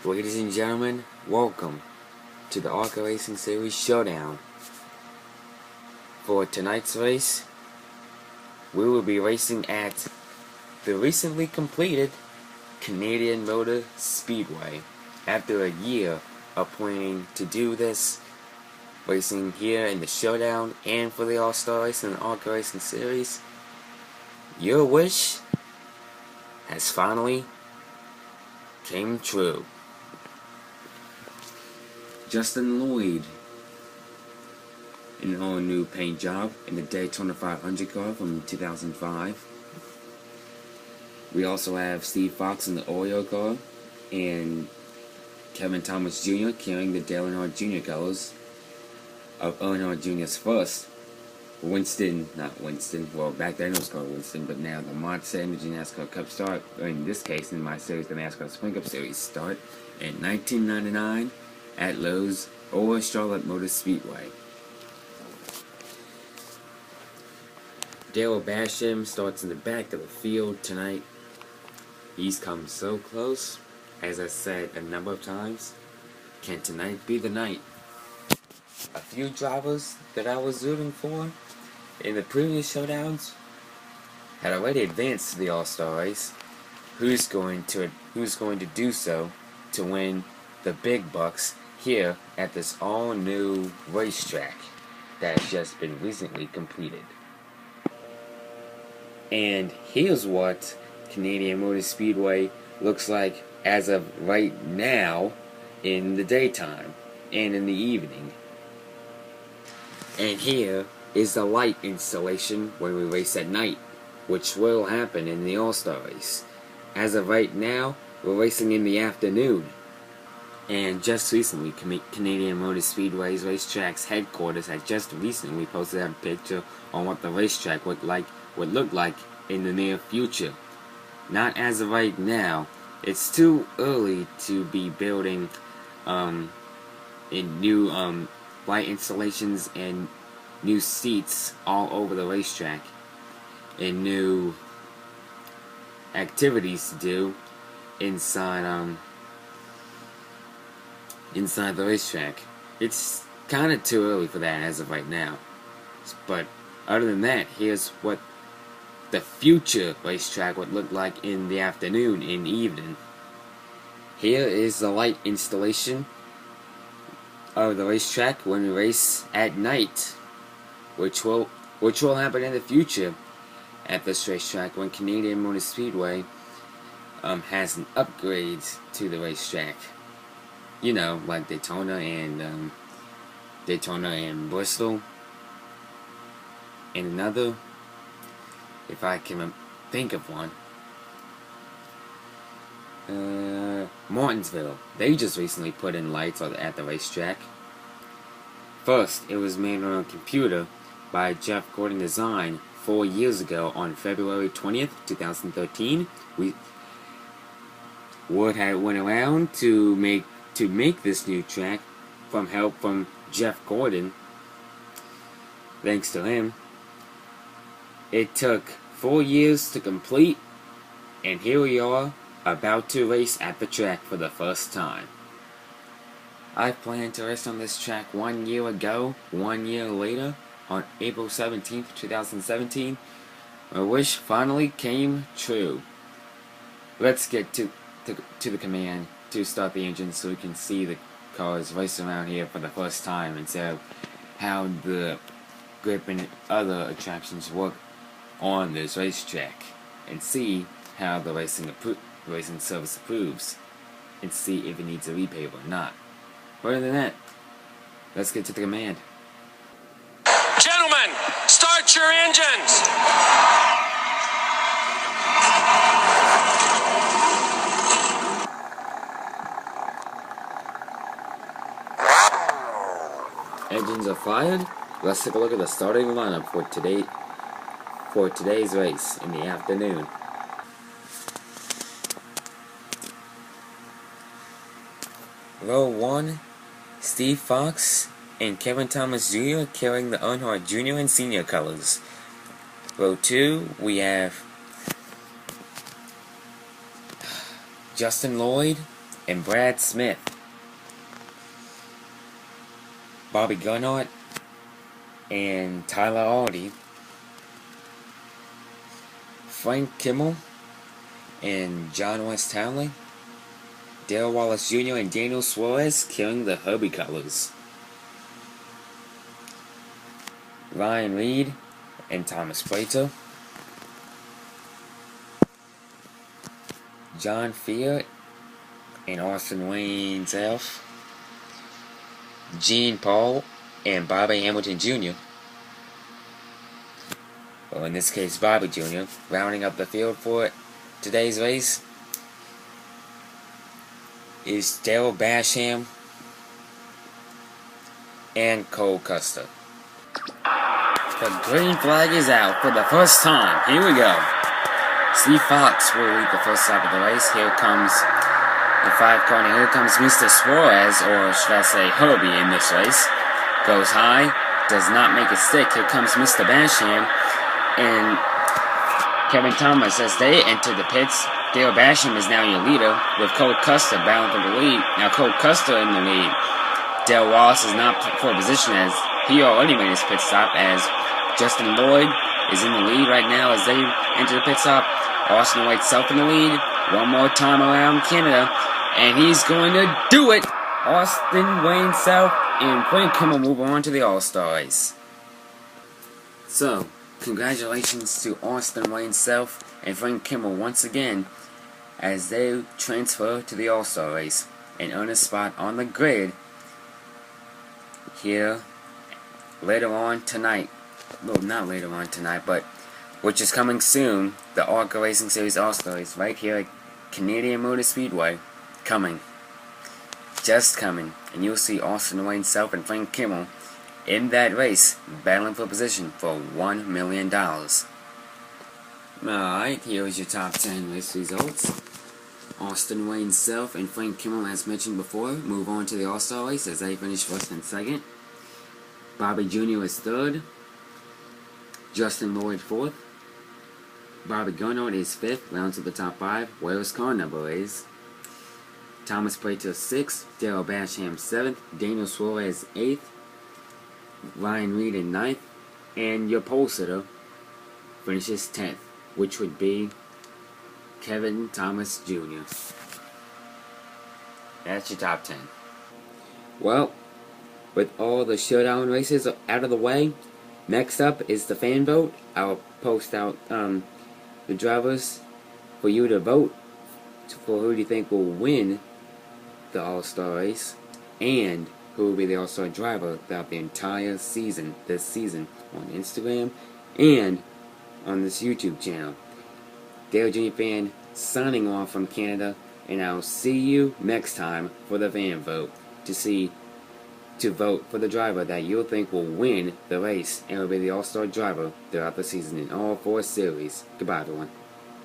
Ladies and gentlemen, welcome to the ARCA Racing Series Showdown. For tonight's race, we will be racing at the recently completed Canadian Motor Speedway. After a year of planning to do this, racing here in the Showdown and for the All-Star Race and the ARCA Racing Series, your wish has finally came true. Justin Lloyd in an all-new paint job in the Daytona 500 car from 2005. We also have Steve Fox in the Oreo car and Kevin Thomas Jr. carrying the Dale Earnhardt Jr. colors of Earnhardt Jr.'s first well, back then it was called Winston, but now the Monster Energy NASCAR Cup start, or in this case, in my series, the NASCAR Spring Cup Series start in 1999 at Lowe's or Charlotte Motor Speedway. Dale Basham starts in the back of the field tonight. He's come so close, as I said a number of times. Can tonight be the night? A few drivers that I was rooting for in the previous showdowns had already advanced to the All-Star race. Who's going to do so to win the big bucks here at this all-new racetrack that has just been recently completed? And here's what Canadian Motor Speedway looks like as of right now in the daytime and in the evening. And here is the light installation when we race at night, which will happen in the All-Star race. As of right now, we're racing in the afternoon. And just recently, Canadian Motor Speedway's racetrack's headquarters has just recently posted a picture on what the racetrack would look like in the near future. Not as of right now. It's too early to be building in new light installations and new seats all over the racetrack and new activities to do inside the racetrack. It's kind of too early for that as of right now. But other than that, here's what the future racetrack would look like in the afternoon and evening. Here is the light installation of the racetrack when we race at night, which will happen in the future at this racetrack when Canadian Motor Speedway has an upgrade to the racetrack. You know, like Daytona and Bristol, and another, if I can think of one, Martinsville. They just recently put in lights at the racetrack. First, it was made on a computer by Jeff Gordon Design 4 years ago on February 20th, 2013. Word had went around to make this new track from help from Jeff Gordon. Thanks to him. It took 4 years to complete, and here we are, about to race at the track for the first time. I planned to race on this track 1 year ago. 1 year later, on April 17th, 2017, my wish finally came true. Let's get to the command to start the engine so we can see the cars race around here for the first time instead of how the grip and other attractions work on this racetrack, and see how the racing service approves, and see if it needs a repave or not. Other than that, let's get to the command. Gentlemen, start your engines! Engines are fired. Let's take a look at the starting lineup for today's race in the afternoon. Row 1, Steve Fox and Kevin Thomas Jr. carrying the Earnhardt Jr. and Senior colors. Row 2, we have Justin Lloyd and Brad Smith. Bobby Gunnart and Tyler Aldi. Frank Kimmel and John West Townley. Dale Wallace Jr. and Daniel Suarez killing the Herbie Colors. Ryan Reed and Thomas Prater. John Fear and Austin Wayne Self. Gene Paul and Bobby Hamilton Jr. Well, in this case, Bobby Jr. Rounding up the field for today's race is Daryl Basham and Cole Custer. The green flag is out for the first time. Here we go. Steve Fox will lead the first lap of the race. Here comes the 5 car, and here comes Mr. Suarez, or should I say Herbie in this race. Goes high, does not make it stick. Here comes Mr. Basham and Kevin Thomas as they enter the pits. Dale Basham is now your leader, with Cole Custer bound for the lead. Now Cole Custer in the lead. Dale Wallace is not for position as he already made his pit stop, as Justin Lloyd is in the lead right now as they enter the pit stop. Austin White Self in the lead. One more time around Canada, and he's going to do it. Austin Wayne Self and Frank Kimmel move on to the All-Star race. So, congratulations to Austin Wayne Self and Frank Kimmel once again as they transfer to the All-Star race and earn a spot on the grid here later on tonight. Well, not later on tonight, but which is coming soon, the ARCA Racing Series All-Star race right here at Canadian Motor Speedway. Coming. Just coming. And you'll see Austin Wayne Self and Frank Kimmel in that race battling for position for $1 million. Alright, here's your top 10 race results. Austin Wayne Self and Frank Kimmel, as mentioned before, move on to the All-Star race as they finish first and second. Bobby Jr. is third. Justin Lloyd fourth. Bobby Gunnart is fifth, round to the top 5, where his car number is. Thomas Prater 6th, Daryl Basham 7th, Daniel Suarez 8th, Ryan Reed in 9th, and your pole sitter finishes 10th, which would be Kevin Thomas Jr. That's your top 10. Well, with all the showdown races out of the way, next up is the fan vote. I'll post out the drivers for you to vote for who do you think will win the All-Star race and who will be the All-Star driver throughout the entire season, this season, on Instagram and on this YouTube channel. Dale Jr. Fan signing off from Canada, and I'll see you next time for the fan vote to vote for the driver that you'll think will win the race and will be the All-Star driver throughout the season in all 4 series. Goodbye, everyone.